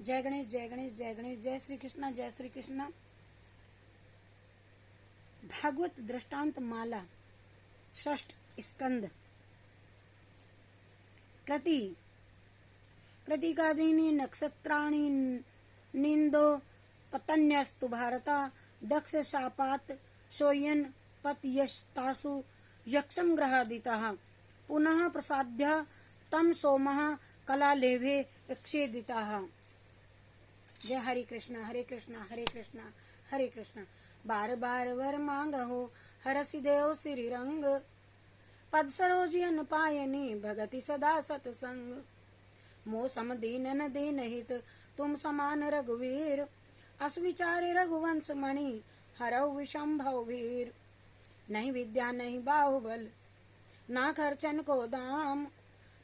जय गणेश जय गणेश जय गणेश। जय श्री कृष्णा जय श्री कृष्णा। भागवत दृष्टांत माला षष्ठ स्कंद। कृतिकादीनि नक्षत्राणि निंदो पतन्यस्तु भारता दक्ष शापात् सोयन पतयस्तासु यक्षं ग्रहादितः पुनः प्रसाद्य तम सोमः कलालेभे यक्षेदितः। जय हरे कृष्णा हरे कृष्णा हरे कृष्णा हरे कृष्णा। बार बार वर मांगहो हरसि देव श्री रंग पद सरोजियन पायनी भगति सदा सतसंग। मो सम दीन न दीन हित तुम समान रघुवीर अस विचारे रघुवंश मणि हरौ विशंभव वीर। नहीं विद्या नहीं बाहुबल ना खर्चन को दाम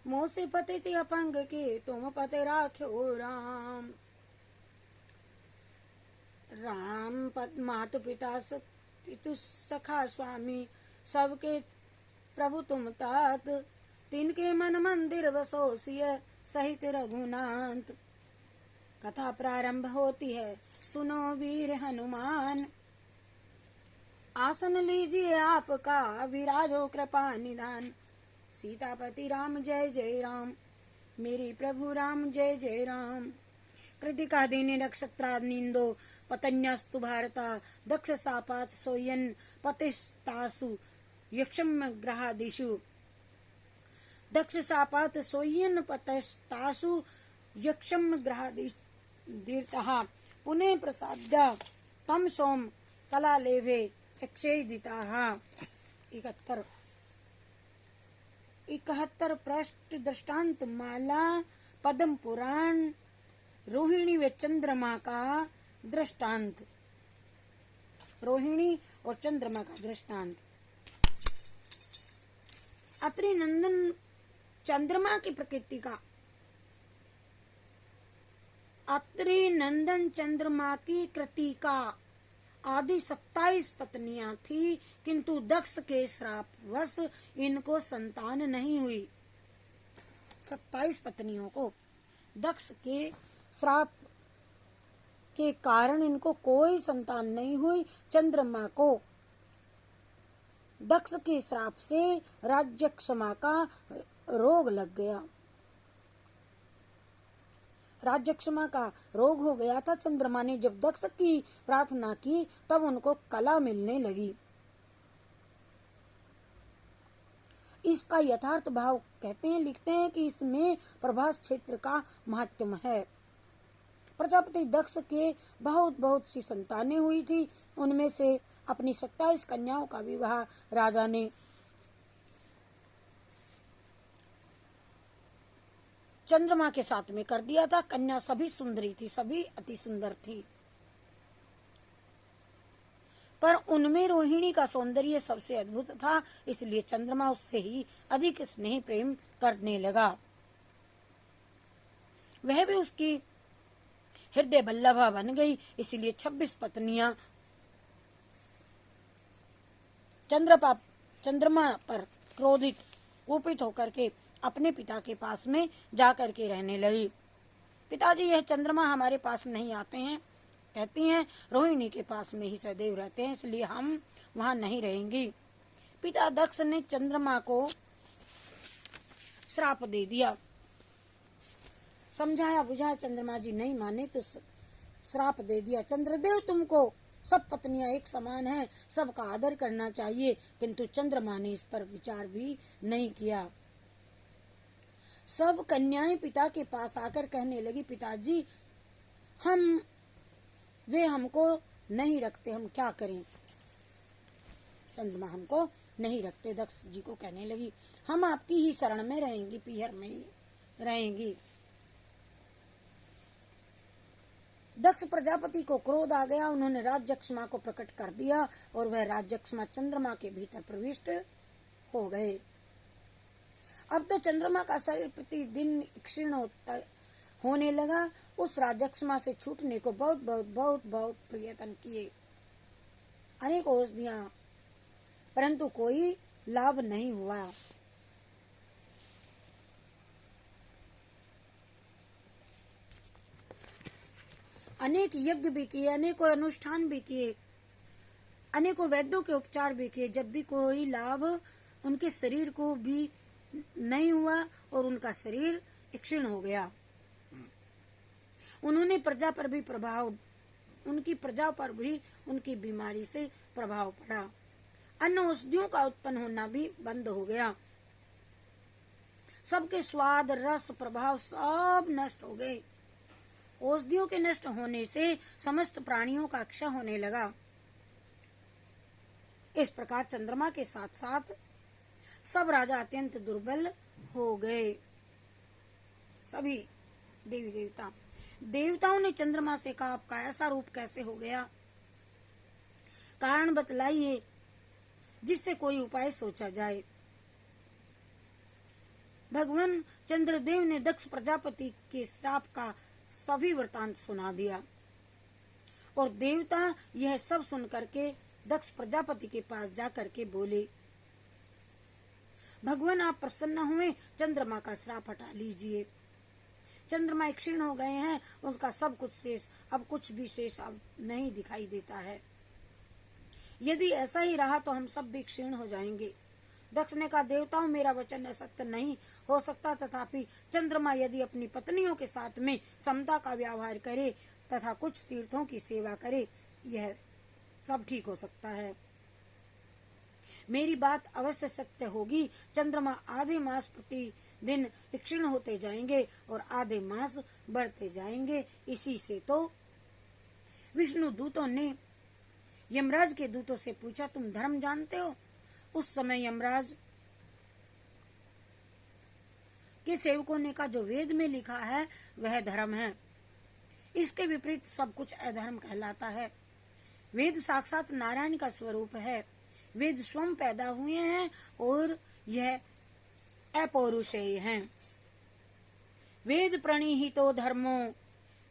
मोह से पतिति अपंग के तुम पते राख्यो राम। राम पद मातु पिता पितु सखा स्वामी सबके प्रभु तुम तात तिनके मन मंदिर बसोसिय सहित रघुनाथ। कथा प्रारंभ होती है सुनो वीर हनुमान आसन लीजिए आपका विराजो कृपा निधान। सीतापति राम जय जय राम मेरी प्रभु राम जय जय राम। कृतिकादीनि नक्षत्रानिंदो पतन्यस्तु भारता दक्ष शापात् सोयन पतिस्तासु यक्षम ग्रहादिषु। दक्ष शापात् सोयन पतिस्तासु यक्षम ग्रहादितः पुनः प्रसाद्य तम सोम कलालेभे यक्षेदितः। 71 पृष्ठ दृष्टांत माला पद्म पुराण रोहिणी व चंद्रमा का दृष्टांत। रोहिणी और चंद्रमा का दृष्टांत। अत्रि नंदन चंद्रमा की प्रकृति का अत्रि नंदन चंद्रमा की कृति का आदि 27 पत्नियां थी, किंतु दक्ष के श्रापवश इनको संतान नहीं हुई। 27 पत्नियों को दक्ष के श्राप के कारण इनको कोई संतान नहीं हुई। चंद्रमा को दक्ष के श्राप से राज्यक्षमा का रोग लग गया। राज्यक्षमा का रोग हो गया था। चंद्रमा ने जब दक्ष की प्रार्थना की तब उनको कला मिलने लगी। इसका यथार्थ भाव कहते हैं, लिखते हैं कि इसमें प्रभास क्षेत्र का महात्म्य है। प्रजापति दक्ष के बहुत सी संतानें हुई थी। उनमें से अपनी 27 कन्याओं का विवाह राजा ने चंद्रमा के साथ में कर दिया था। कन्या सभी सुंदरी थी, सभी अति सुंदर थी, पर उनमें रोहिणी का सौंदर्य सबसे अद्भुत था। इसलिए चंद्रमा उससे ही अधिक स्नेह प्रेम करने लगा। वह भी उसकी हृदय बल्लभा बन गई। इसलिए 26 पत्नियां चंद्रमा पर क्रोधित कुपित होकर के अपने पिता के पास में जाकर के रहने लगी। पिताजी, यह चंद्रमा हमारे पास नहीं आते हैं, कहती हैं रोहिणी के पास में ही सदैव रहते हैं, इसलिए हम वहां नहीं रहेंगी। पिता दक्ष ने चंद्रमा को श्राप दे दिया। समझाया बुझाया, चंद्रमा जी नहीं माने तो श्राप दे दिया। चंद्रदेव, तुमको सब पत्नियां एक समान हैं, सबका आदर करना चाहिए। किंतु चंद्रमा ने इस पर विचार भी नहीं किया। सब कन्याएं पिता के पास आकर कहने लगी, पिताजी वे हमको नहीं रखते, हम क्या करें। चंद्रमा हमको नहीं रखते। दक्ष जी को कहने लगी, हम आपकी ही शरण में रहेंगी, पीहर में ही रहेंगी। दक्ष प्रजापति को क्रोध आ गया। उन्होंने राज्यक्षमा को प्रकट कर दिया और वह राज्यक्षमा चंद्रमा के भीतर प्रविष्ट हो गए। अब तो चंद्रमा का शरीर प्रतिदिन क्षीण होने लगा। उस राज्यक्षमा से छूटने को बहुत प्रयत्न किए, अनेक औषधियां, परंतु कोई लाभ नहीं हुआ। अनेक यज्ञ भी किए, अनेकों अनुष्ठान भी किए, अनेकों वैद्यों के उपचार भी किए, जब भी कोई लाभ उनके शरीर को भी नहीं हुआ और उनका शरीर क्षीण हो गया। उन्होंने प्रजा पर भी उनकी प्रजा पर भी उनकी बीमारी से प्रभाव पड़ा। अन्य औषधियों का उत्पन्न होना भी बंद हो गया। सबके स्वाद, रस, प्रभाव सब नष्ट हो गए। औषधियों के नष्ट होने से समस्त प्राणियों का क्षय होने लगा। इस प्रकार चंद्रमा के साथ साथ सब राजा अत्यंत दुर्बल हो गए। सभी देवी देवताओं ने चंद्रमा से कहा, आपका ऐसा रूप कैसे हो गया? कारण बतलाइए जिससे कोई उपाय सोचा जाए। भगवान चंद्रदेव ने दक्ष प्रजापति के श्राप का सभी वृतांत सुना दिया और देवता यह सब सुन करके दक्ष प्रजापति के पास जाकर के बोले, भगवान आप प्रसन्न हुए, चंद्रमा का श्राप हटा लीजिए। चंद्रमा क्षीण हो गए हैं, उनका सब कुछ शेष, अब कुछ भी शेष अब नहीं दिखाई देता है। यदि ऐसा ही रहा तो हम सब भी क्षीण हो जाएंगे। दक्ष ने कहा, देवताओं मेरा वचन असत्य नहीं हो सकता, तथापि चंद्रमा यदि अपनी पत्नियों के साथ में समता का व्यवहार करे तथा कुछ तीर्थों की सेवा करे, यह सब ठीक हो सकता है। मेरी बात अवश्य सत्य होगी। चंद्रमा आधे मास प्रतिदिन क्षीण होते जाएंगे और आधे मास बढ़ते जाएंगे। इसी से तो विष्णु दूतों ने यमराज के दूतों से पूछा, तुम धर्म जानते हो? उस समय यमराज के सेवकों ने कहा, जो वेद में लिखा है वह धर्म है, इसके विपरीत सब कुछ अधर्म कहलाता है। वेद साक्षात नारायण का स्वरूप है। वेद स्वयं पैदा हुए हैं और यह अपौरुषेय हैं। वेद प्रणीहितो धर्मो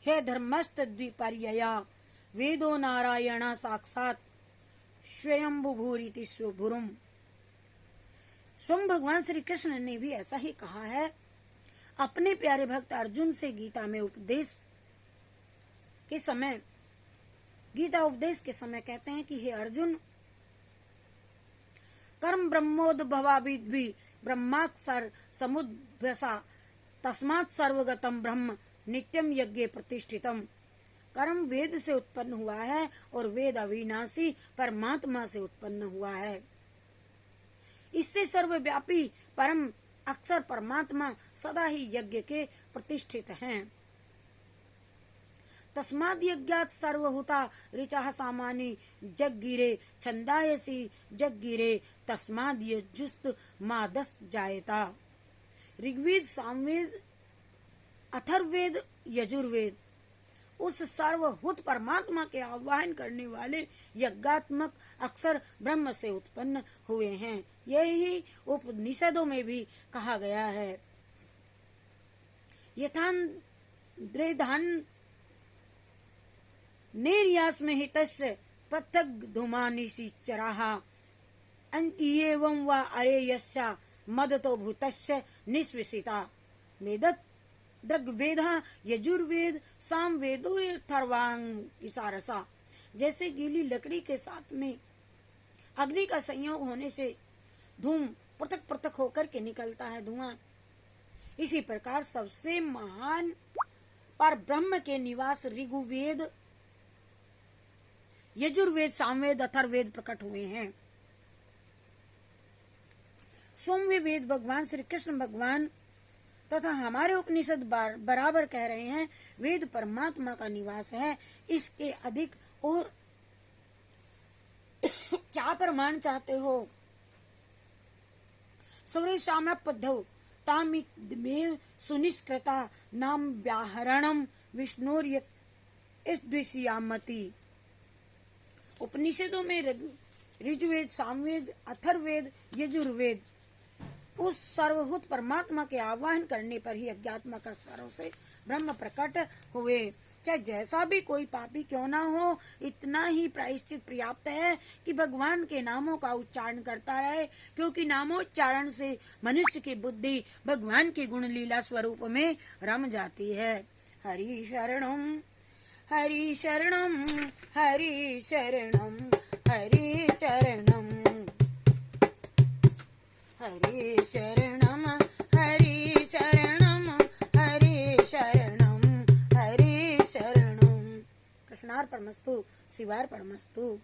है धर्मस्त द्विपर्यया, वेदो नारायण साक्षात स्वयंभूरीति स्वभुरुम। स्वयं भगवान श्री कृष्ण ने भी ऐसा ही कहा है। अपने प्यारे भक्त अर्जुन से गीता उपदेश के समय कहते हैं कि हे अर्जुन, कर्म ब्रह्मोद्भवाविद्भि ब्रह्माक्षर समुद्भ्यसा तस्मात् सर्वगतम ब्रह्म नित्यम यज्ञे प्रतिष्ठितम। कर्म वेद से उत्पन्न हुआ है और वेद अविनाशी परमात्मा से उत्पन्न हुआ है। इससे सर्वव्यापी परम अक्षर परमात्मा सदा ही यज्ञ के प्रतिष्ठित हैं। तस्माद् यज्ञात् सर्वहुता ऋचाः सामानि जग्गिरे छंदायसी जग्गिरे तस्माद् यजुस्त मादस जायता। ऋग्वेद, सामवेद, अथर्ववेद, यजुर्वेद उस सर्वहुत परमात्मा के आह्वान करने वाले यज्ञात्मक अक्षर ब्रह्म से उत्पन्न हुए हैं। यही उपनिषदों में भी कहा गया है। यथान्द्रेधान निर्यास्म हितस्य पृथक धूमानिसी चराहा अंत्येवं वा अरे यस्या मदतो भूतस्य निस्विसिता। वेदत दृग्वेदा यजुर्वेद सामवेदो अथर्वांग इसारसा। जैसे गीली लकड़ी के साथ में अग्नि का संयोग होने से धूम पृथक पृथक होकर के निकलता है धुआं, इसी प्रकार सबसे महान पर ब्रह्म के निवास ऋग्वेद, यजुर्वेद, सामवेद, अथर्ववेद प्रकट हुए हैं। सोमवें वेद भगवान श्री कृष्ण भगवान तथा हमारे उपनिषद बराबर कह रहे हैं, वेद परमात्मा का निवास है। इसके अधिक और क्या प्रमाण चाहते हो? सर्वेषामप्यधौ तामिदमेव सुनिष्कृता नाम व्याहरणम विष्णुर्यद्विषयामति। उपनिषदों में ऋग्वेद, सामवेद, अथर्ववेद, यजुर्वेद उस सर्वभूत परमात्मा के आह्वान करने पर ही अज्ञात्मक अक्षरों से ब्रह्म प्रकट हुए। चाहे जैसा भी कोई पापी क्यों ना हो, इतना ही प्रायश्चित पर्याप्त है कि भगवान के नामों का उच्चारण करता रहे, क्योंकि नामोच्चारण से मनुष्य की बुद्धि भगवान की गुण लीला स्वरूप में रम जाती है। हरि शरणम हरि शरणं हरि शरणं हरि शरणं हरि शरणं हरि शरणं हरि शरणं हरि शरणं। कृष्णार्पणमस्तु। शिवार्पणमस्तु।